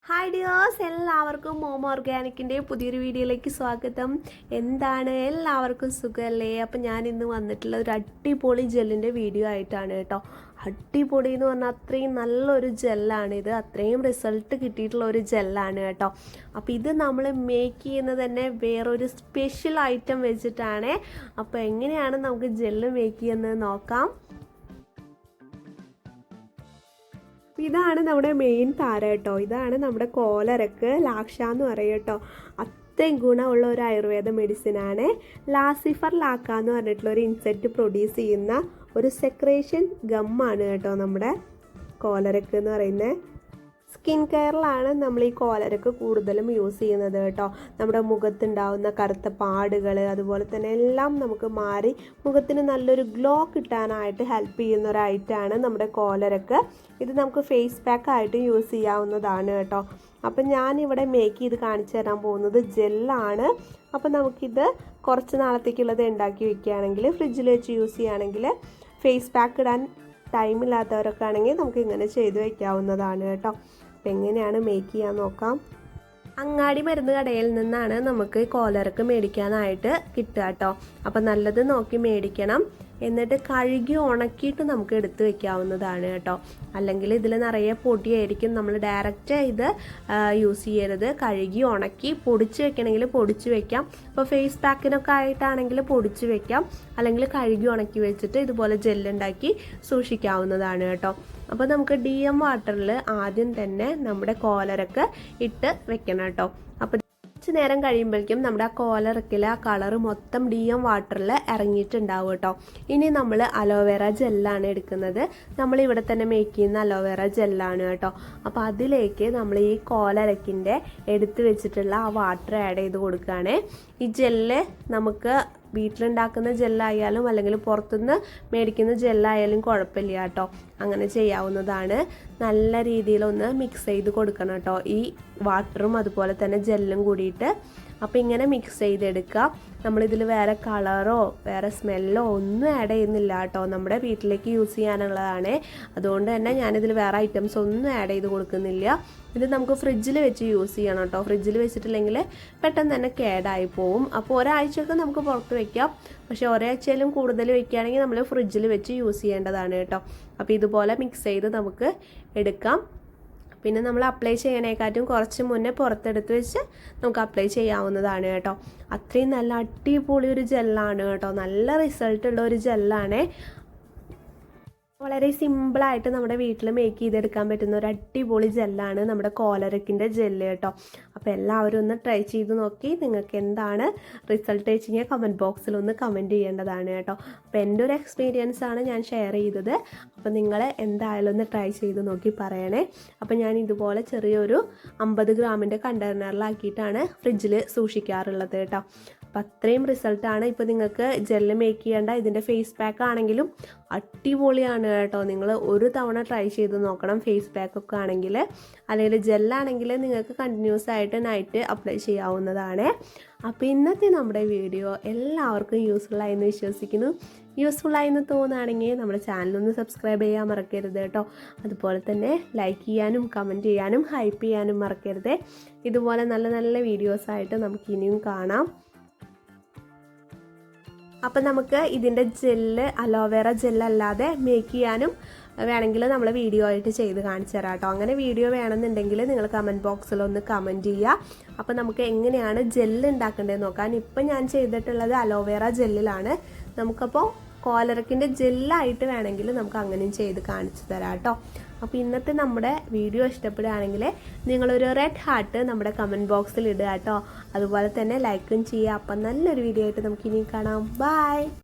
Hi dears, എല്ലാവർക്കും mom ഓർഗാനിക്കിൻ്റെ പുതിയൊരു വീഡിയോയിലേക്ക് സ്വാഗതം. എന്താണ്, എല്ലാവർക്കും സുഖമല്ലേ? അപ്പം ഞാൻ ഇന്ന് വന്നിട്ടുള്ള ഒരു അടിപൊളി ജെല്ലിൻ്റെ വീഡിയോ ആയിട്ടാണ് കേട്ടോ. അടിപൊളി എന്ന് പറഞ്ഞാൽ അത്രയും നല്ലൊരു ജെല്ലാണിത്, അത്രയും റിസൾട്ട് കിട്ടിയിട്ടുള്ള ഒരു ജെല്ലാണ് കേട്ടോ. അപ്പോൾ ഇത് നമ്മൾ മേക്ക് ചെയ്യുന്നത് തന്നെ വേറൊരു സ്പെഷ്യൽ ഐറ്റം വെച്ചിട്ടാണ്. അപ്പോൾ എങ്ങനെയാണ് നമുക്ക് ജെല്ല് മേക്ക് ചെയ്യുന്നത് നോക്കാം. ഇതാണ് നമ്മുടെ മെയിൻ താരം കേട്ടോ. ഇതാണ് നമ്മുടെ കോലരക്ക് ലാക്ഷ എന്ന് പറയും കേട്ടോ. അത്രയും ഗുണമുള്ള ഒരു ആയുർവേദ മെഡിസിനാണ്. ലാസിഫർ ലാക്ക എന്ന് പറഞ്ഞിട്ടുള്ള ഒരു ഇൻസെക്റ്റ് പ്രൊഡ്യൂസ് ചെയ്യുന്ന ഒരു സെക്രേഷൻ ഗമ്മാണ് കേട്ടോ നമ്മുടെ കോലരക്ക് എന്ന് പറയുന്നത്. സ്കിൻ കെയറിലാണ് നമ്മൾ ഈ കോലരക്ക് കൂടുതലും യൂസ് ചെയ്യുന്നത് കേട്ടോ. നമ്മുടെ മുഖത്തുണ്ടാവുന്ന കറുത്ത പാടുകൾ അതുപോലെ തന്നെ എല്ലാം നമുക്ക് മാറി മുഖത്തിന് നല്ലൊരു ഗ്ലോ കിട്ടാനായിട്ട് ഹെൽപ്പ് ചെയ്യുന്ന ഒരു ഐറ്റമാണ് നമ്മുടെ കോലരക്ക്. ഇത് നമുക്ക് ഫേസ് പാക്ക് ആയിട്ട് യൂസ് ചെയ്യാവുന്നതാണ് കേട്ടോ. അപ്പം ഞാനിവിടെ മേക്ക് ചെയ്ത് കാണിച്ചു തരാൻ പോകുന്നത് ജെല്ലാണ്. അപ്പം നമുക്കിത് കുറച്ച് നാളത്തേക്കുള്ളത് ഉണ്ടാക്കി വെക്കുകയാണെങ്കിൽ ഫ്രിഡ്ജിൽ വെച്ച് യൂസ് ചെയ്യുകയാണെങ്കിൽ ഫേസ് പാക്ക് ഇടാൻ ടൈമില്ലാത്തവരൊക്കെ ആണെങ്കിൽ നമുക്ക് ഇങ്ങനെ ചെയ്ത് വയ്ക്കാവുന്നതാണ് കേട്ടോ. അപ്പം എങ്ങനെയാണ് മേക്ക് ചെയ്യാൻ നോക്കാം. അങ്ങാടി മരുന്ന് കടയിൽ നിന്നാണ് നമുക്ക് കോലരക്ക് മേടിക്കാനായിട്ട് കിട്ടുക കേട്ടോ. അപ്പം നല്ലത് നോക്കി മേടിക്കണം. എന്നിട്ട് കഴുകി ഉണക്കിയിട്ട് നമുക്ക് എടുത്ത് വെക്കാവുന്നതാണ് കേട്ടോ. അല്ലെങ്കിൽ ഇതിൽ നിറയെ പൊടിയായിരിക്കും. നമ്മൾ ഡയറക്റ്റ് ഇത് യൂസ് ചെയ്യരുത്. കഴുകി ഉണക്കി പൊടിച്ച് വെക്കണമെങ്കിൽ പൊടിച്ച് വെക്കാം. ഇപ്പോൾ ഫേസ് പാക്കിനൊക്കെ ആയിട്ടാണെങ്കിൽ പൊടിച്ച് വെക്കാം. അല്ലെങ്കിൽ കഴുകി ഉണക്കി വെച്ചിട്ട് ഇതുപോലെ ജെല്ലുണ്ടാക്കി സൂക്ഷിക്കാവുന്നതാണ് കേട്ടോ. അപ്പോൾ നമുക്ക് DM വാട്ടറിൽ ആദ്യം തന്നെ നമ്മുടെ കോലരക്ക് ഇട്ട് വെക്കണം കേട്ടോ. അപ്പോൾ കുറച്ച് നേരം കഴിയുമ്പോഴേക്കും നമ്മുടെ ആ കോലറക്കിൽ ആ കളറ് മൊത്തം DM വാട്ടറിൽ ഇറങ്ങിയിട്ടുണ്ടാവും കേട്ടോ. ഇനി നമ്മൾ അലോവേറ ജെല്ലാണ് എടുക്കുന്നത്. നമ്മൾ ഇവിടെ തന്നെ മേക്ക് ചെയ്യുന്ന അലോവേറ ജെല്ലാണ് കേട്ടോ. അപ്പോൾ അതിലേക്ക് നമ്മൾ ഈ കോലരക്കിൻ്റെ എടുത്ത് വെച്ചിട്ടുള്ള ആ വാട്ടർ ആഡ് ചെയ്ത് കൊടുക്കുകയാണ്. ഈ ജെല്ല് നമുക്ക് വീട്ടിലുണ്ടാക്കുന്ന ജെല്ലായാലും അല്ലെങ്കിൽ പുറത്തുനിന്ന് മേടിക്കുന്ന ജെല്ലായാലും കുഴപ്പമില്ല കേട്ടോ. അങ്ങനെ ചെയ്യാവുന്നതാണ്. നല്ല രീതിയിലൊന്ന് മിക്സ് ചെയ്ത് കൊടുക്കണം കേട്ടോ, ഈ വാട്ടറും അതുപോലെ തന്നെ ജെല്ലും കൂടിയിട്ട്. അപ്പോൾ ഇങ്ങനെ മിക്സ് ചെയ്തെടുക്കുക. നമ്മളിതിൽ വേറെ കളറോ വേറെ സ്മെല്ലോ ഒന്നും ആഡ് ചെയ്യുന്നില്ല കേട്ടോ. നമ്മുടെ വീട്ടിലേക്ക് യൂസ് ചെയ്യാനുള്ളതാണ്. അതുകൊണ്ട് തന്നെ ഞാനിതിൽ വേറെ ഐറ്റംസ് ഒന്നും ആഡ് ചെയ്ത് കൊടുക്കുന്നില്ല. ഇത് നമുക്ക് ഫ്രിഡ്ജിൽ വെച്ച് യൂസ് ചെയ്യണം കേട്ടോ. ഫ്രിഡ്ജിൽ വെച്ചിട്ടില്ലെങ്കിൽ പെട്ടെന്ന് തന്നെ കേടായി പോവും. അപ്പോൾ ഒരാഴ്ചയൊക്കെ നമുക്ക് പുറത്ത് വയ്ക്കാം. പക്ഷേ ഒരാഴ്ചയിലും കൂടുതൽ വയ്ക്കുകയാണെങ്കിൽ നമ്മൾ ഫ്രിഡ്ജിൽ വെച്ച് യൂസ് ചെയ്യേണ്ടതാണ് കേട്ടോ. അപ്പോൾ ഇതുപോലെ മിക്സ് ചെയ്ത് നമുക്ക് എടുക്കാം. പിന്നെ നമ്മൾ അപ്ലൈ ചെയ്യണേക്കാട്ടും കുറച്ച് മുന്നേ പുറത്തെടുത്ത് വെച്ച് നമുക്ക് അപ്ലൈ ചെയ്യാവുന്നതാണ് കേട്ടോ. അത്രയും നല്ല അടിപൊളി ഒരു ജെല്ലാണ് കേട്ടോ. നല്ല റിസൾട്ടുള്ള ഒരു ജെല്ലാണ്. വളരെ സിമ്പിളായിട്ട് നമ്മുടെ വീട്ടിൽ മേക്ക് ചെയ്തെടുക്കാൻ പറ്റുന്ന ഒരു അടിപൊളി ജെല്ലാണ് നമ്മുടെ കോലരക്കിൻ്റെ ജെല്ല് കേട്ടോ. അപ്പോൾ എല്ലാവരും ഒന്ന് ട്രൈ ചെയ്ത് നോക്കി നിങ്ങൾക്ക് എന്താണ് റിസൾട്ട് വെച്ചിങ്ങനെ കമൻറ്റ് ബോക്സിൽ ഒന്ന് കമൻറ്റ് ചെയ്യേണ്ടതാണ് കേട്ടോ. അപ്പോൾ എൻ്റെ ഒരു എക്സ്പീരിയൻസ് ആണ് ഞാൻ ഷെയർ ചെയ്തത്. അപ്പോൾ നിങ്ങൾ എന്തായാലും ഒന്ന് ട്രൈ ചെയ്ത് നോക്കി പറയണേ. അപ്പോൾ ഞാൻ ഇതുപോലെ ചെറിയൊരു 50 ഗ്രാമിൻ്റെ കണ്ടെയ്നറിലാക്കിയിട്ടാണ് ഫ്രിഡ്ജിൽ സൂക്ഷിക്കാറുള്ളത് കേട്ടോ. അപ്പം അത്രയും റിസൾട്ടാണ്. ഇപ്പോൾ നിങ്ങൾക്ക് ജെല്ല് മേക്ക് ചെയ്യേണ്ട ഇതിൻ്റെ ഫേസ് പാക്ക് ആണെങ്കിലും അടിപൊളിയാണ് കേട്ടോ. നിങ്ങൾ ഒരു തവണ ട്രൈ ചെയ്ത് നോക്കണം. ഫേസ് പാക്കൊക്കെ ആണെങ്കിൽ, അല്ലെങ്കിൽ ജെല്ലാണെങ്കിൽ നിങ്ങൾക്ക് കണ്ടിന്യൂസ് ആയിട്ട് നൈറ്റ് അപ്ലൈ ചെയ്യാവുന്നതാണ്. അപ്പോൾ ഇന്നത്തെ നമ്മുടെ വീഡിയോ എല്ലാവർക്കും യൂസ്ഫുള്ളായി എന്ന് വിശ്വസിക്കുന്നു. യൂസ്ഫുള്ളായി എന്ന് തോന്നുകയാണെങ്കിൽ നമ്മുടെ ചാനലൊന്ന് സബ്സ്ക്രൈബ് ചെയ്യാൻ മറക്കരുത് കേട്ടോ. അതുപോലെ തന്നെ ലൈക്ക് ചെയ്യാനും കമൻറ്റ് ചെയ്യാനും ഹൈപ്പ് ചെയ്യാനും മറക്കരുത്. ഇതുപോലെ നല്ല നല്ല വീഡിയോസായിട്ട് നമുക്ക് ഇനിയും കാണാം. അപ്പം നമുക്ക് ഇതിൻ്റെ ജെല്ല് അലോവേറ ജെല്ലല്ലാതെ മേക്ക് ചെയ്യാനും വേണമെങ്കിൽ നമ്മൾ വീഡിയോ ആയിട്ട് ചെയ്ത് കാണിച്ചു തരാം കേട്ടോ. അങ്ങനെ വീഡിയോ വേണമെന്നുണ്ടെങ്കിൽ നിങ്ങൾ കമൻറ്റ് ബോക്സിലൊന്ന് കമൻറ്റ് ചെയ്യുക. അപ്പോൾ നമുക്ക് എങ്ങനെയാണ് ജെല്ല് ഉണ്ടാക്കേണ്ടതെന്ന് നോക്കാൻ. ഇപ്പം ഞാൻ ചെയ്തിട്ടുള്ളത് അലോവേറ ജെല്ലിലാണ്. നമുക്കപ്പോൾ കോലരക്കിൻ്റെ ജെല്ലായിട്ട് വേണമെങ്കിൽ നമുക്ക് അങ്ങനെയും ചെയ്ത് കാണിച്ചു തരാം കേട്ടോ. അപ്പോൾ ഇന്നത്തെ നമ്മുടെ വീഡിയോ ഇഷ്ടപ്പെടുകയാണെങ്കിൽ നിങ്ങളൊരു റെഡ് ഹാർട്ട് നമ്മുടെ കമൻറ്റ് ബോക്സിൽ ഇടുക കേട്ടോ. അതുപോലെ തന്നെ ലൈക്കും ചെയ്യുക. അപ്പം നല്ലൊരു വീഡിയോ ആയിട്ട് നമുക്ക് ഇനി കാണാം. ബൈ.